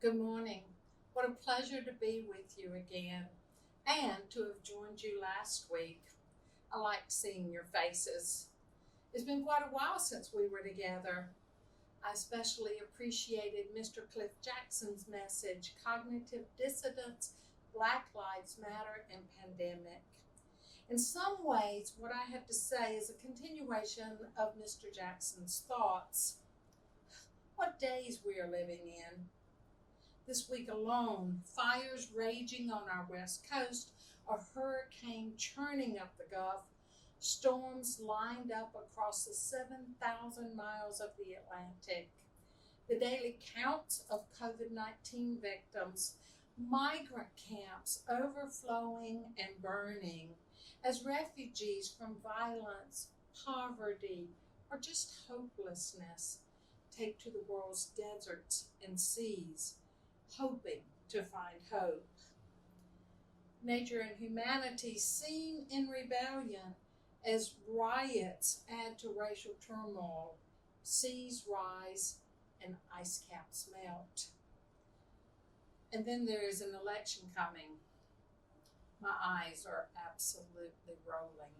Good morning. What a pleasure to be with you again and to have joined you last week. I liked seeing your faces. It's been quite a while since we were together. I especially appreciated Mr. Cliff Jackson's message, Cognitive Dissidence, Black Lives Matter, and Pandemic. In some ways, what I have to say is a continuation of Mr. Jackson's thoughts. What days we are living in. This week alone, fires raging on our west coast, a hurricane churning up the Gulf, storms lined up across the 7,000 miles of the Atlantic, the daily counts of COVID-19 victims, migrant camps overflowing and burning, as refugees from violence, poverty, or just hopelessness take to the world's deserts and seas, hoping to find hope. Nature and humanity seen in rebellion as riots add to racial turmoil, seas rise and ice caps melt. And then there is an election coming. My eyes are absolutely rolling.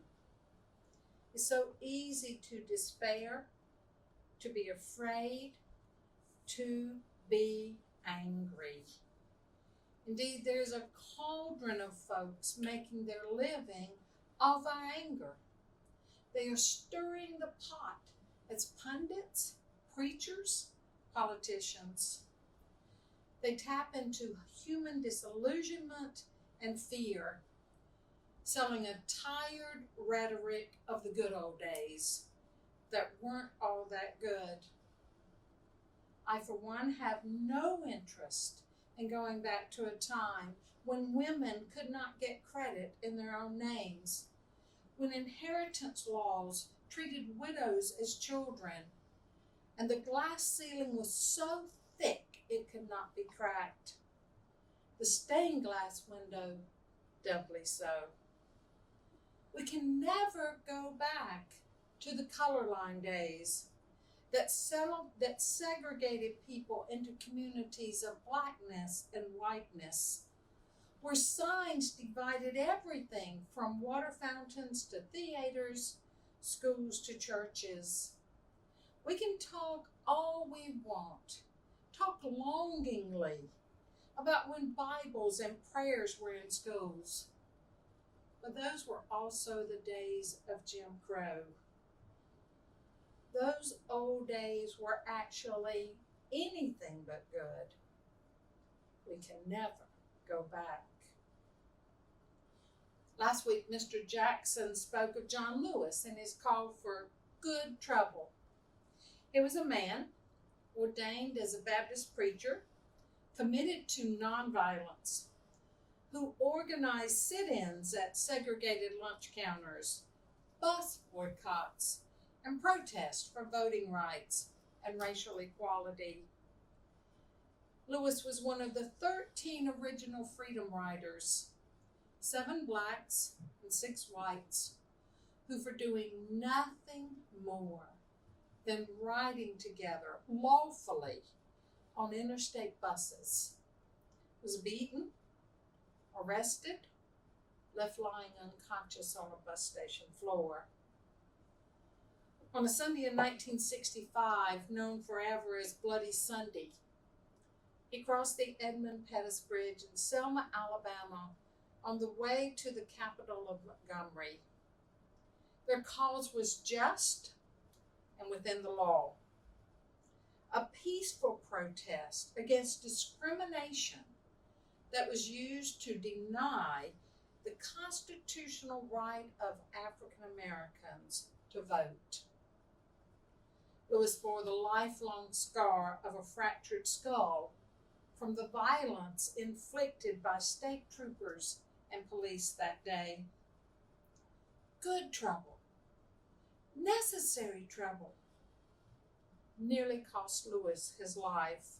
It's so easy to despair, to be afraid, to be angry. Indeed, there's a cauldron of folks making their living off our anger. They are stirring the pot as pundits, preachers, politicians. They tap into human disillusionment and fear, selling a tired rhetoric of the good old days that weren't all that good. I, for one, have no interest in going back to a time when women could not get credit in their own names, when inheritance laws treated widows as children, and the glass ceiling was so thick it could not be cracked. The stained glass window, doubly so. We can never go back to the color line days that segregated people into communities of blackness and whiteness, where signs divided everything from water fountains to theaters, schools to churches. We can talk all we want, talk longingly about when Bibles and prayers were in schools. But those were also the days of Jim Crow. Those old days were actually anything but good. We can never go back. Last week, Mr. Jackson spoke of John Lewis and his call for good trouble. He was a man ordained as a Baptist preacher, committed to nonviolence, who organized sit-ins at segregated lunch counters, bus boycotts, and protests for voting rights and racial equality. Lewis was one of the 13 original freedom riders, 7 blacks and 6 whites, who for doing nothing more than riding together lawfully on interstate buses, was beaten, arrested, left lying unconscious on a bus station floor. On a Sunday in 1965, known forever as Bloody Sunday, he crossed the Edmund Pettus Bridge in Selma, Alabama, on the way to the capital of Montgomery. Their cause was just and within the law. A peaceful protest against discrimination that was used to deny the constitutional right of African Americans to vote. Lewis bore the lifelong scar of a fractured skull from the violence inflicted by state troopers and police that day. Good trouble, necessary trouble, nearly cost Lewis his life.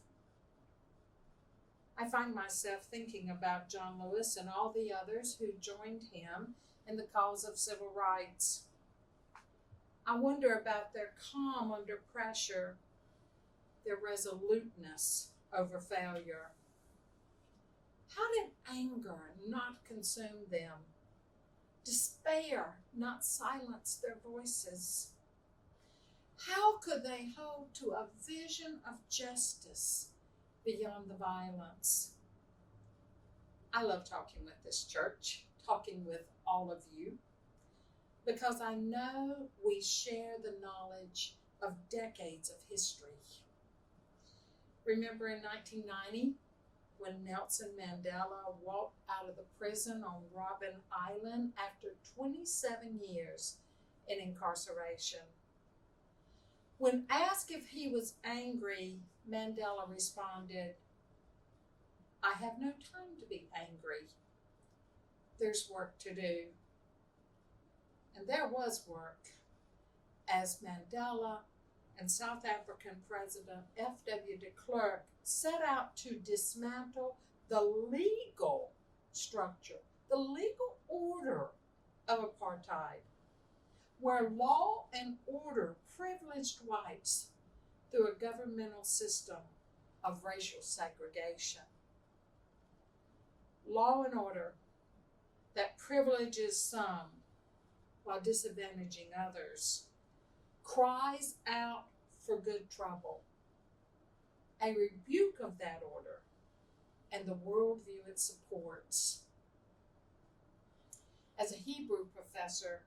I find myself thinking about John Lewis and all the others who joined him in the cause of civil rights. I wonder about their calm under pressure, their resoluteness over failure? How did anger not consume them? Despair not silence their voices? How could they hold to a vision of justice beyond the violence? I love talking with this church, talking with all of you, because I know we share the knowledge of decades of history. Remember in 1990, when Nelson Mandela walked out of the prison on Robben Island after 27 years in incarceration? When asked if he was angry, Mandela responded, "I have no time to be angry. There's work to do." And there was work, as Mandela and South African President F.W. de Klerk set out to dismantle the legal structure, the legal order of apartheid, where law and order privileged whites through a governmental system of racial segregation. Law and order that privileges some while disadvantaging others cries out for good trouble, a rebuke of that order and the worldview it supports. As a Hebrew professor,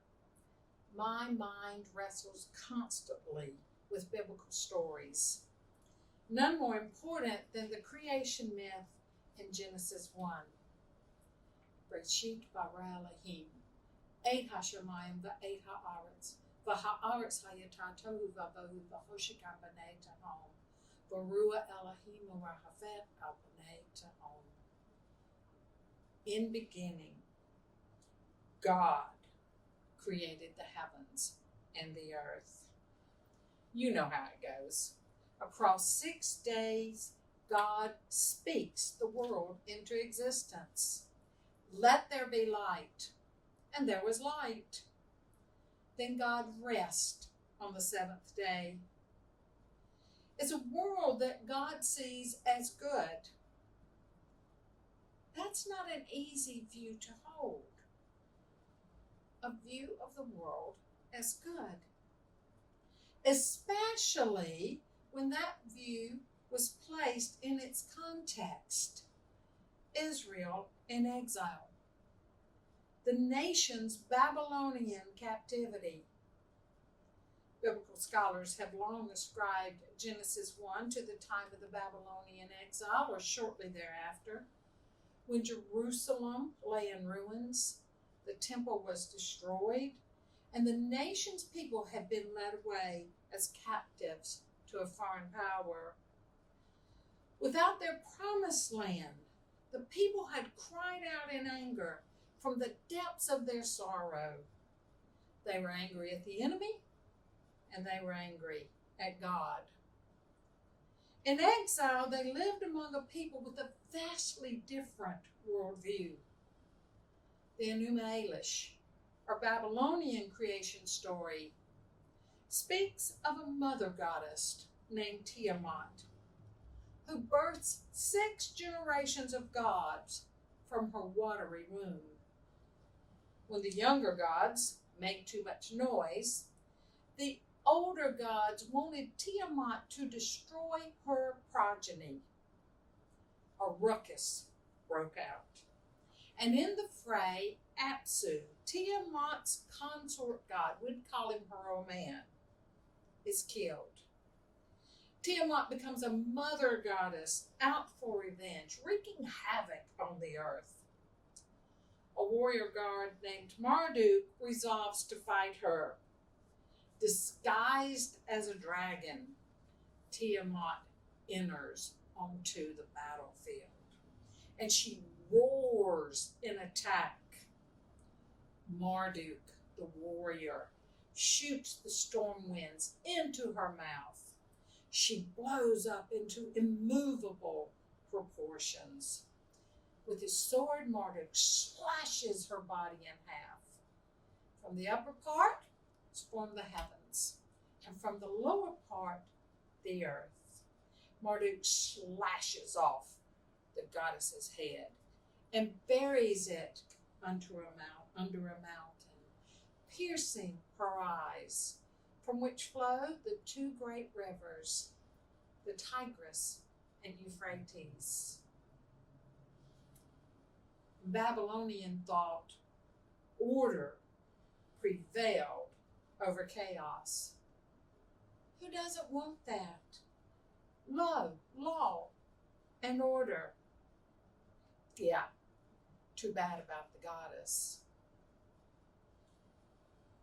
my mind wrestles constantly with biblical stories, none more important than the creation myth in Genesis 1. Bereshit bara Elohim, et hashamayim va'et ha'aretz, v'ha'aretz hayata tohu v'avohu v'hoshika b'nei tehom, v'rua Elohim u'rahafet al b'nei tehom. In beginning, God created the heavens and the earth. You know how it goes. Across 6 days, God speaks the world into existence. Let there be light. And there was light. Then God rested on the 7th day. It's a world that God sees as good. That's not an easy view to hold. A view of the world as good, especially when that view was placed in its context. Israel in exile, the nation's Babylonian captivity. Biblical scholars have long ascribed Genesis 1 to the time of the Babylonian exile or shortly thereafter, when Jerusalem lay in ruins, the temple was destroyed, and the nation's people had been led away as captives to a foreign power. Without their promised land, the people had cried out in anger from the depths of their sorrow. They were angry at the enemy, and they were angry at God. In exile, they lived among a people with a vastly different worldview. The Enuma Elish, or Babylonian creation story, speaks of a mother goddess named Tiamat, who births 6 generations of gods from her watery womb. When the younger gods make too much noise, the older gods wanted Tiamat to destroy her progeny. A ruckus broke out. And in the fray, Apsu, Tiamat's consort god, we'd call him her old man, is killed. Tiamat becomes a mother goddess out for revenge, wreaking havoc on the earth. A warrior god named Marduk resolves to fight her. Disguised as a dragon, Tiamat enters onto the battlefield, and she roars in attack. Marduk, the warrior, shoots the storm winds into her mouth. She blows up into immovable proportions. With his sword, Marduk slashes her body in half. From the upper part is formed the heavens, and from the lower part, the earth. Marduk slashes off the goddess's head and buries it under a mountain, piercing her eyes, from which flow the two great rivers, the Tigris and Euphrates. In Babylonian thought, order prevailed over chaos. Who doesn't want that? Love, law, and order. Yeah, too bad about the goddess.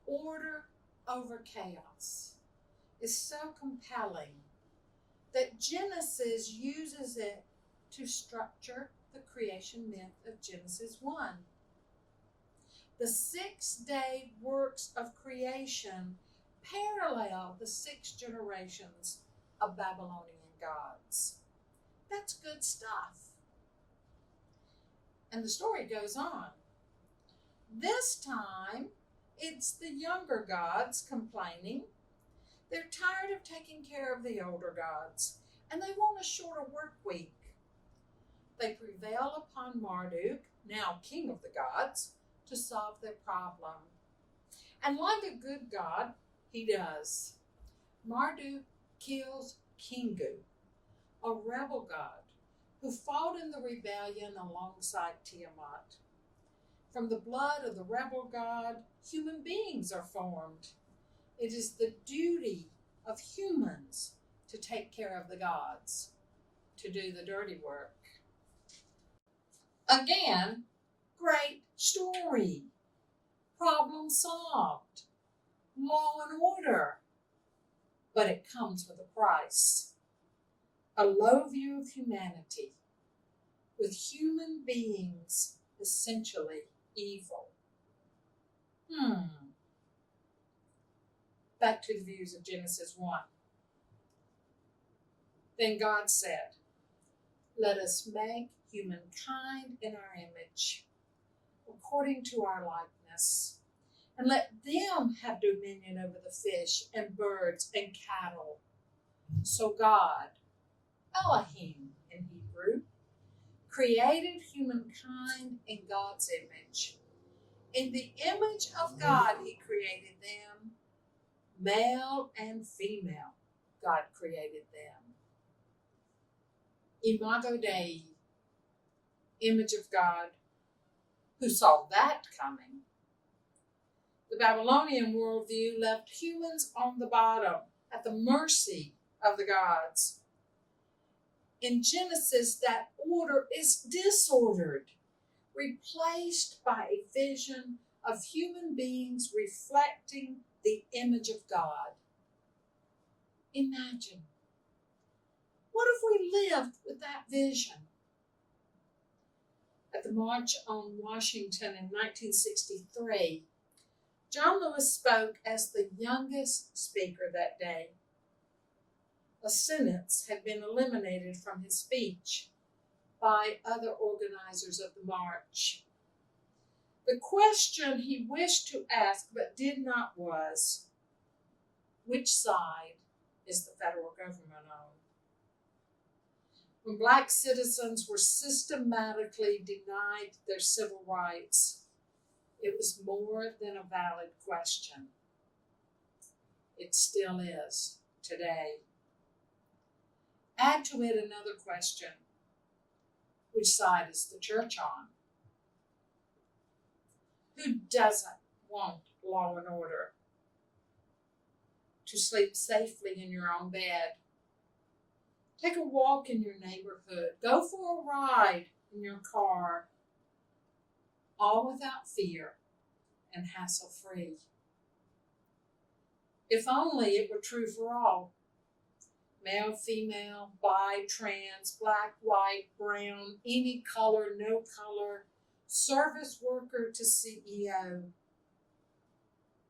Order over chaos is so compelling that Genesis uses it to structure the creation myth of Genesis 1. The 6-day works of creation parallel the 6 generations of Babylonian gods. That's good stuff. And the story goes on. This time, it's the younger gods complaining. They're tired of taking care of the older gods, and they want a shorter work week. They prevail upon Marduk, now king of the gods, to solve their problem. And like a good god, he does. Marduk kills Kingu, a rebel god who fought in the rebellion alongside Tiamat. From the blood of the rebel god, human beings are formed. It is the duty of humans to take care of the gods, to do the dirty work. Again, great story. Problem solved. Law and order. But it comes with a price. A low view of humanity, with human beings essentially evil. Back to the views of Genesis 1. Then God said, "Let us make humankind in our image, according to our likeness, and let them have dominion over the fish and birds and cattle." So God, Elohim in Hebrew, created humankind in God's image. In the image of God, he created them. Male and female, God created them. Imago Dei, image of God. Who saw that coming? The Babylonian worldview left humans on the bottom, at the mercy of the gods. In Genesis, that order is disordered, replaced by a vision of human beings reflecting the image of God. Imagine, what if we lived with that vision? At the March on Washington in 1963, John Lewis spoke as the youngest speaker that day. A sentence had been eliminated from his speech by other organizers of the march. The question he wished to ask but did not was, which side is the federal government on? When Black citizens were systematically denied their civil rights, it was more than a valid question. It still is today. Add to it another question. Which side is the church on? Who doesn't want law and order? To sleep safely in your own bed. Take a walk in your neighborhood. Go for a ride in your car. All without fear and hassle-free. If only it were true for all. Male, female, bi, trans, black, white, brown, any color, no color, service worker to CEO.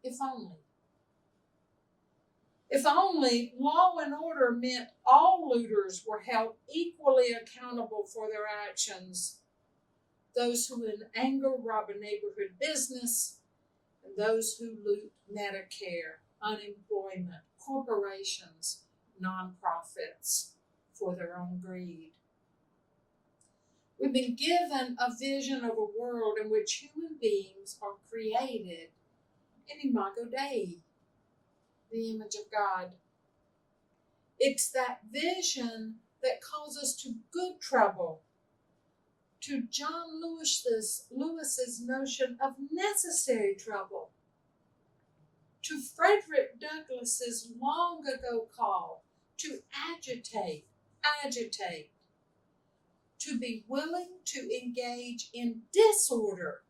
If only. If only law and order meant all looters were held equally accountable for their actions. Those who in anger rob a neighborhood business, and those who loot Medicare, unemployment, corporations, nonprofits, for their own greed. We've been given a vision of a world in which human beings are created in Imago Dei, the image of God. It's that vision that calls us to good trouble, to John Lewis's notion of necessary trouble, to Frederick Douglass's long ago call to agitate, to be willing to engage in disorder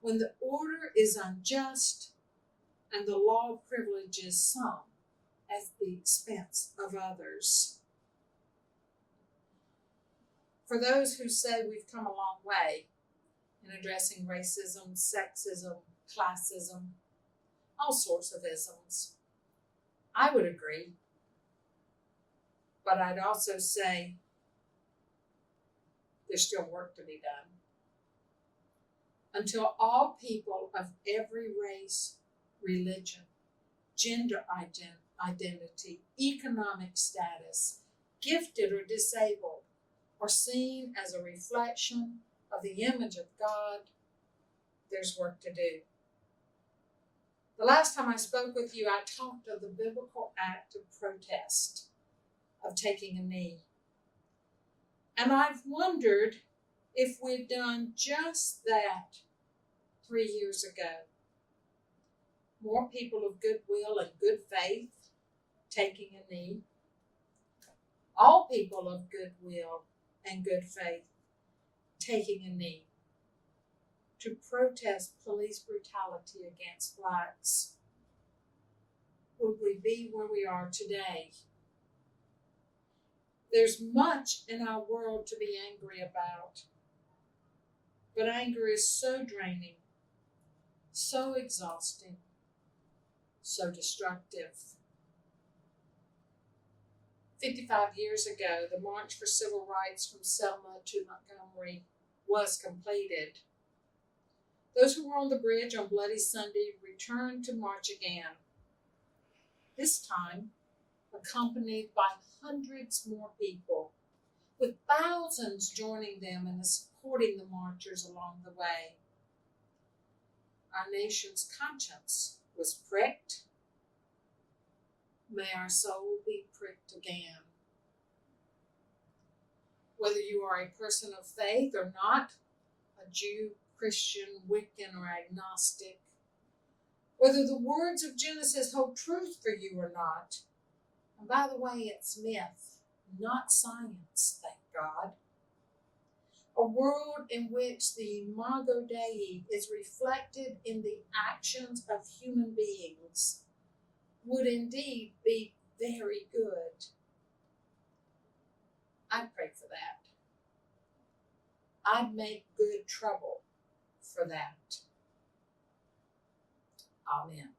when the order is unjust and the law privileges some at the expense of others. For those who say we've come a long way in addressing racism, sexism, classism, all sorts of isms, I would agree. But I'd also say there's still work to be done. Until all people of every race, religion, gender identity, economic status, gifted or disabled, are seen as a reflection of the image of God, there's work to do. The last time I spoke with you, I talked of the biblical act of protest, of taking a knee. And I've wondered if we'd done just that 3 years ago. More people of goodwill and good faith taking a knee. All people of goodwill and good faith taking a knee to protest police brutality against blacks. Would we be where we are today? There's much in our world to be angry about, but anger is so draining, so exhausting, so destructive. 55 years ago, the March for Civil Rights from Selma to Montgomery was completed. Those who were on the bridge on Bloody Sunday returned to march again, this time accompanied by hundreds more people, with thousands joining them and supporting the marchers along the way. Our nation's conscience was pricked. May our soul be pricked again. Whether you are a person of faith or not, a Jew, Christian, Wiccan, or agnostic, whether the words of Genesis hold truth for you or not, and by the way, it's myth, not science, thank God. A world in which the Imago Dei is reflected in the actions of human beings would indeed be very good. I'd pray for that. I'd make good trouble for that. Amen.